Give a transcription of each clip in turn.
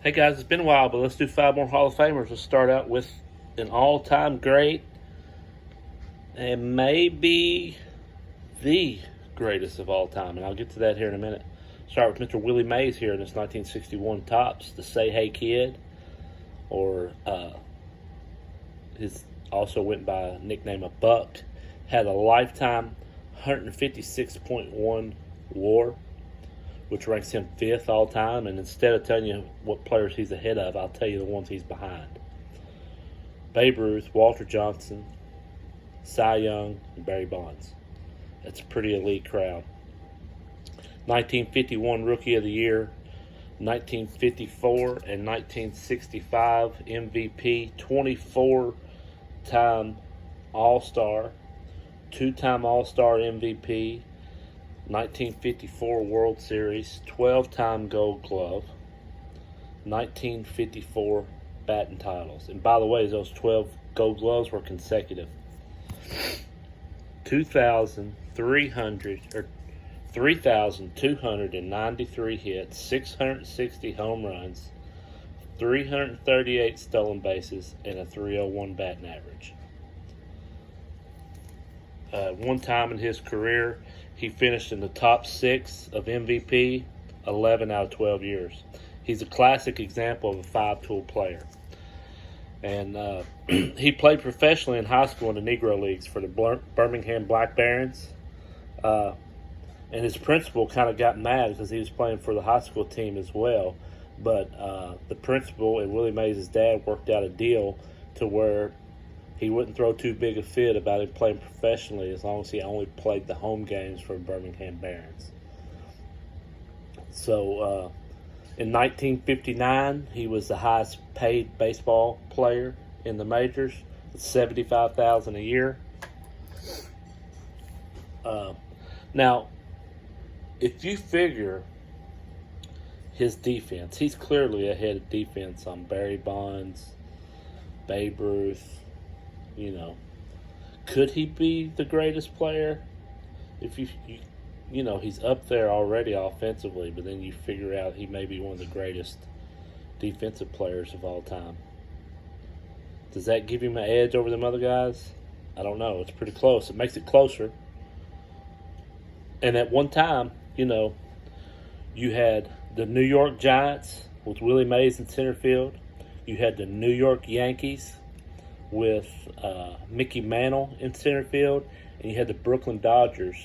Hey guys, it's been a while, but let's do 5 more Hall of Famers. Let's start out with an all-time great and maybe the greatest of all time, and I'll get to that here in a minute. Start with Mr. Willie Mays here in his 1961 Topps, the Say Hey Kid, or his also went by a nickname of Buck. Had a lifetime 156.1 WAR, which ranks him 5th all time. And instead of telling you what players he's ahead of, I'll tell you the ones he's behind. Babe Ruth, Walter Johnson, Cy Young, and Barry Bonds. That's a pretty elite crowd. 1951 Rookie of the Year, 1954 and 1965 MVP, 24-time All-Star, 2-time All-Star MVP, 1954 World Series, 12-time Gold Glove, 1954 batting titles. And by the way, those 12 Gold Gloves were consecutive. 3,293 hits, 660 home runs, 338 stolen bases, and a 301 batting average. One time in his career, he finished in the top 6 of MVP 11 out of 12 years. He's a classic example of a 5-tool player. And he played professionally in high school in the Negro Leagues for the Birmingham Black Barons. And his principal kind of got mad because he was playing for the high school team as well. But the principal and Willie Mays' dad worked out a deal to where he wouldn't throw too big a fit about him playing professionally as long as he only played the home games for Birmingham Barons. So in 1959, he was the highest paid baseball player in the majors, $75,000 a year. Now, if you figure his defense, he's clearly ahead of defense on Barry Bonds, Babe Ruth. You know, could he be the greatest player? If you know, he's up there already offensively, but then you figure out he may be one of the greatest defensive players of all time. Does that give him an edge over them other guys? I don't know. It's pretty close. It makes it closer. And at one time, you know, you had the New York Giants with Willie Mays in center field. You had the New York Yankees with Mickey Mantle in center field, and you had the Brooklyn Dodgers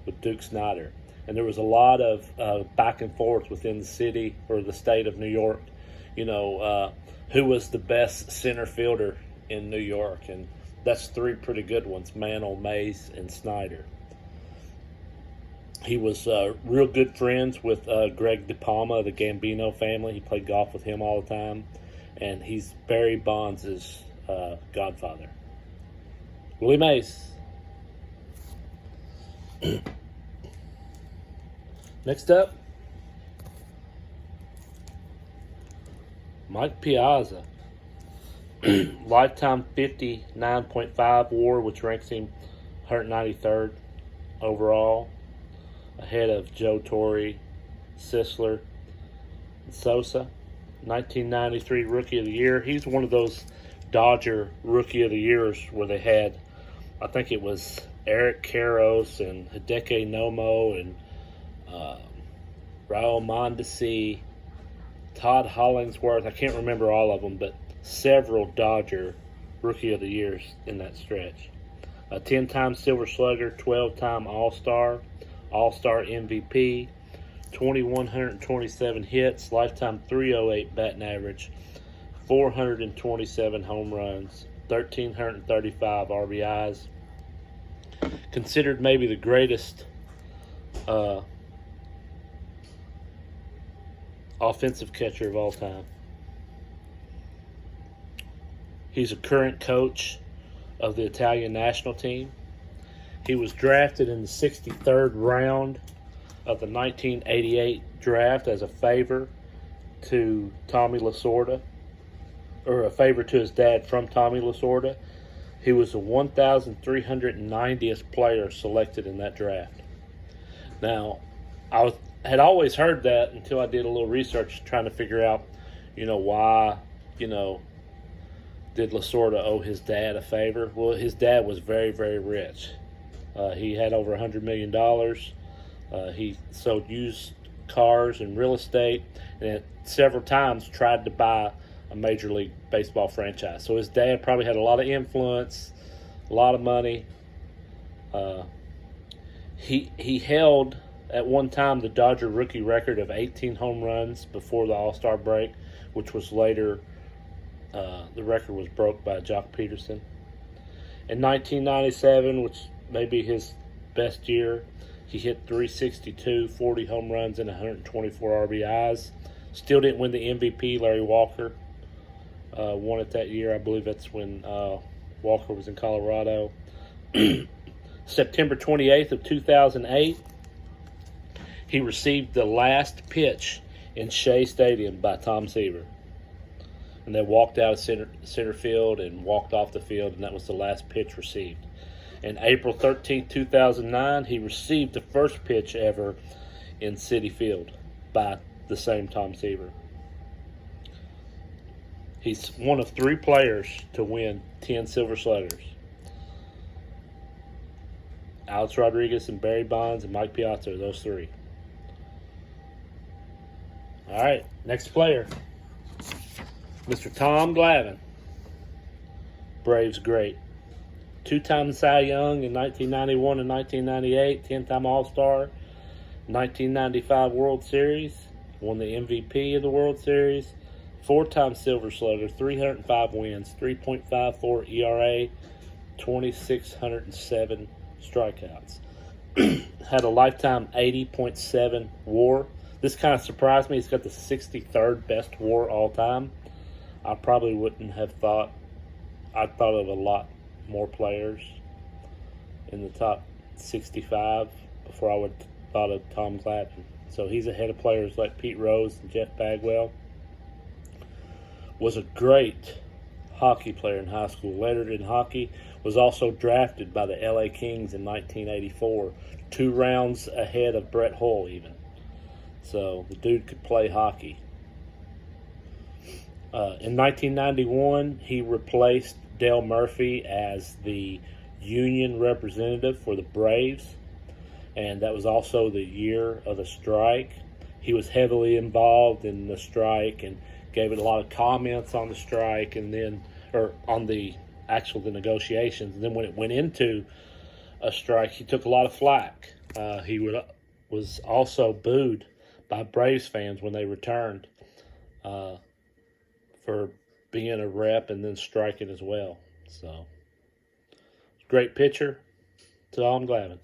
with Duke Snider. And there was a lot of back and forth within the city or the state of New York, you know, who was the best center fielder in New York. And that's 3 pretty good ones, Mantle, Mays, and Snider. He was real good friends with Greg DePalma, the Gambino family. He played golf with him all the time. And he's Barry Bonds' godfather. Willie Mays. Next up, Mike Piazza. Lifetime 59.5 WAR, which ranks him 193rd overall, ahead of Joe Torre, Sisler, and Sosa. 1993 Rookie of the Year. He's one of those Dodger Rookie of the Years where they had, I think it was Eric Karros and Hideki Nomo and Raul Mondesi, Todd Hollingsworth. I can't remember all of them, but several Dodger Rookie of the Years in that stretch. A 10-time Silver Slugger, 12-time All-Star, All-Star MVP, 2,127 hits, lifetime 308 batting average, 427 home runs, 1,335 RBIs. Considered maybe the greatest offensive catcher of all time. He's a current coach of the Italian national team. He was drafted in the 63rd round of the 1988 draft as a favor to Tommy Lasorda, or a favor to his dad from Tommy Lasorda. He was the 1,390th player selected in that draft. Now, I had always heard that until I did a little research trying to figure out, Why, you know, did Lasorda owe his dad a favor? Well, his dad was very, very rich. He had over $100 million. He sold used cars and real estate, and several times tried to buy a Major League Baseball franchise. So his dad probably had a lot of influence, a lot of money. He held at one time the Dodger rookie record of 18 home runs before the All-Star break, which was later the record was broke by Jock Peterson. In 1997, which may be his best year, he hit 362, 40 home runs, and 124 RBIs. Still didn't win the MVP. Larry Walker won it that year. I believe that's when Walker was in Colorado. September 28th of 2008, he received the last pitch in Shea Stadium by Tom Seaver. And they walked out of center field and walked off the field, and that was the last pitch received. And April 13th, 2009, he received the first pitch ever in Citi Field by the same Tom Seaver. He's one of 3 players to win 10 Silver Sluggers. Alex Rodriguez and Barry Bonds and Mike Piazza are those 3. All right, next player. Mr. Tom Glavine. Braves great. 2-time Cy Young in 1991 and 1998, 10-time All-Star, 1995 World Series, won the MVP of the World Series, 4-time Silver Slugger, 305 wins, 3.54 ERA, 2,607 strikeouts. Had a lifetime 80.7 WAR. This kind of surprised me. He's got the 63rd best WAR all time. I probably wouldn't have thought. I thought of a lot more players in the top 65 before I would have thought of Tom Glavine. So he's ahead of players like Pete Rose and Jeff Bagwell. Was a great hockey player in high school. Lettered in hockey. Was also drafted by the LA Kings in 1984. 2 rounds ahead of Brett Hull even. So the dude could play hockey. In 1991, he replaced Dale Murphy as the union representative for the Braves, and that was also the year of the strike. He was heavily involved in the strike and gave it a lot of comments on the strike, and then, or on the negotiations. And then when it went into a strike, he took a lot of flack. He was also booed by Braves fans when they returned for being a rep and then striking as well. So, great pitcher, Tom Glavine.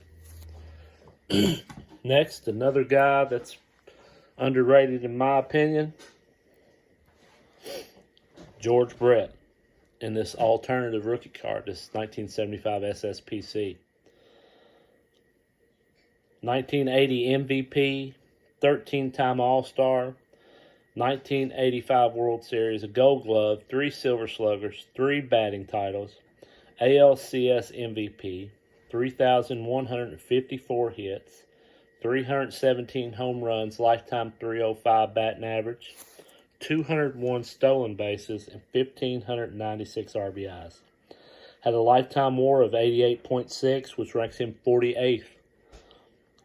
Next, another guy that's underrated in my opinion, George Brett, in this alternative rookie card, this 1975 SSPC. 1980 MVP, 13-time All-Star, 1985 World Series, a Gold Glove, 3 Silver Sluggers, 3 batting titles, ALCS MVP, 3,154 hits, 317 home runs, lifetime 305 batting average, 201 stolen bases, and 1,596 RBIs. Had a lifetime WAR of 88.6, which ranks him 48th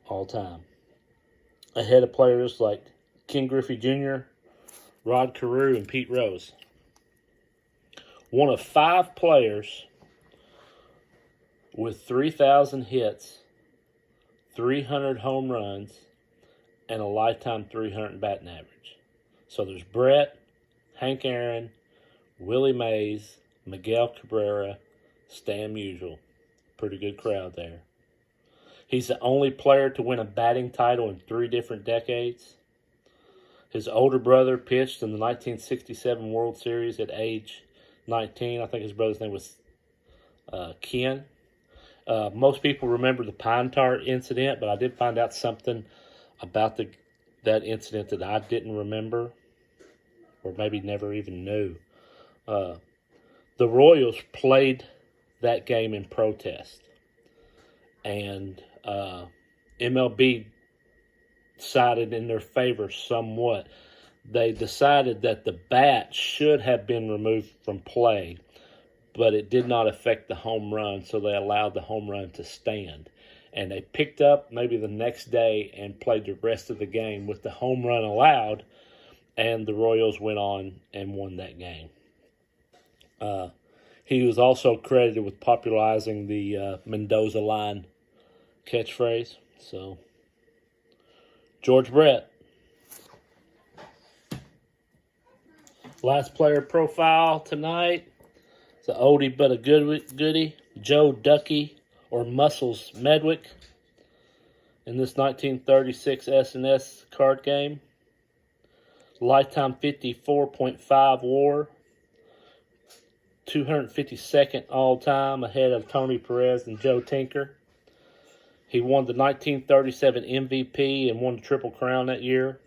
all time. Ahead of players like Ken Griffey Jr., Rod Carew, and Pete Rose. One of 5 players with 3,000 hits, 300 home runs, and a lifetime 300 batting average. So there's Brett, Hank Aaron, Willie Mays, Miguel Cabrera, Stan Musial. Pretty good crowd there. He's the only player to win a batting title in 3 different decades. His older brother pitched in the 1967 World Series at age 19. I think his brother's name was Ken. Most people remember the Pine Tar incident, but I did find out something about that incident that I didn't remember, or maybe never even knew. The Royals played that game in protest, and MLB sided in their favor somewhat. they decided that the bat should have been removed from play, but it did not affect the home run, so they allowed the home run to stand. And they picked up maybe the next day and played the rest of the game with the home run allowed, and the Royals went on and won that game. He was also credited with popularizing the Mendoza line catchphrase. So, George Brett. Last player profile tonight. It's an oldie but a goodie. Joe Ducky or Muscles Medwick in this 1936 S&S card game. Lifetime 54.5 WAR. 252nd all-time, ahead of Tony Perez and Joe Tinker. He won the 1937 MVP and won the Triple Crown that year.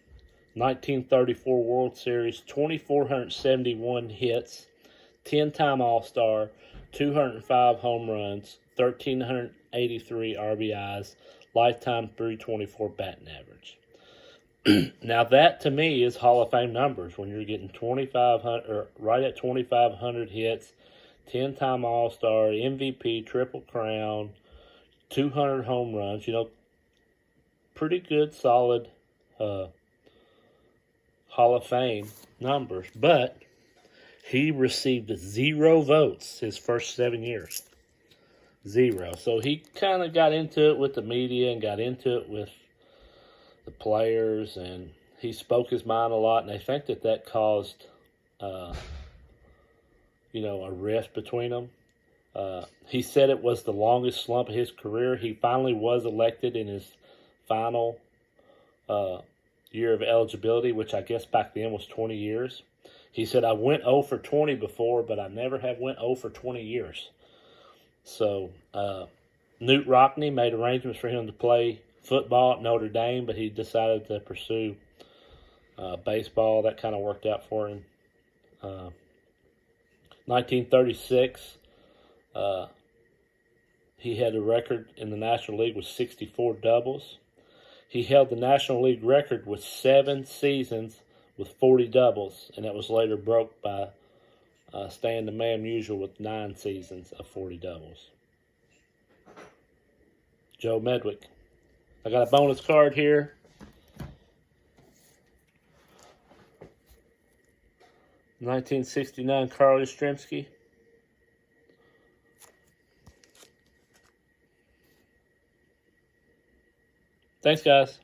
1934 World Series, 2,471 hits, 10-time All-Star, 205 home runs, 1,383 RBIs, lifetime 324 batting average. Now that to me is Hall of Fame numbers when you're getting 2,500 or right at 2,500 hits, 10-time All-Star, MVP, Triple Crown, 200 home runs. You know, pretty good, solid Hall of Fame numbers. But he received 0 votes his first 7 years. 0. So he kind of got into it with the media and got into it with the players, and he spoke his mind a lot, and they think that caused, a rift between them. He said it was the longest slump of his career. He finally was elected in his final year of eligibility, which I guess back then was 20 years. He said, I went 0 for 20 before, but I never have went 0 for 20 years. So, Newt Rockne made arrangements for him to play football at Notre Dame, but he decided to pursue baseball. That kind of worked out for him. 1936, he had a record in the National League with 64 doubles. He held the National League record with 7 seasons with 40 doubles, and that was later broke by Stan the Man Musial with 9 seasons of 40 doubles. Joe Medwick. I got a bonus card here. (1969) Carl Yastrzemski. Thanks, guys.